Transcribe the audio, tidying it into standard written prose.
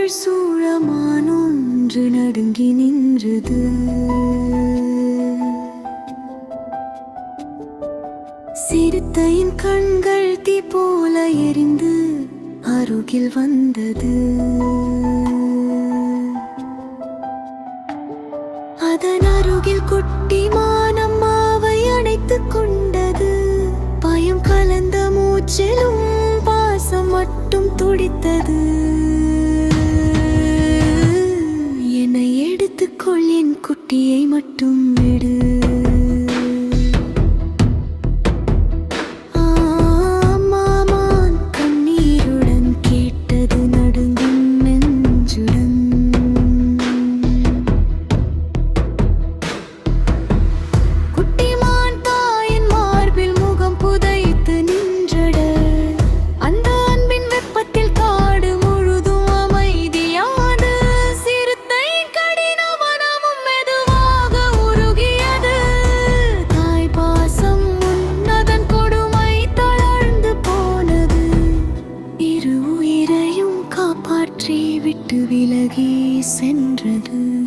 இருள் சூழமானொன்று நடுங்கி நின்றது. சிறுத்தையின் கண்கள் தீ போல எரிந்து அருகில் வந்தது. அதன் அருகில் குட்டி மானம்மாவை அணைத்துக் கொண்டது. பயம் கலந்த மூச்சிலும் பாசம் மட்டும் துடித்தது. என்னை எடுத்துக்கொள், என் குட்டியை மட்டும் விடு. விட்டு விலகி சென்றது.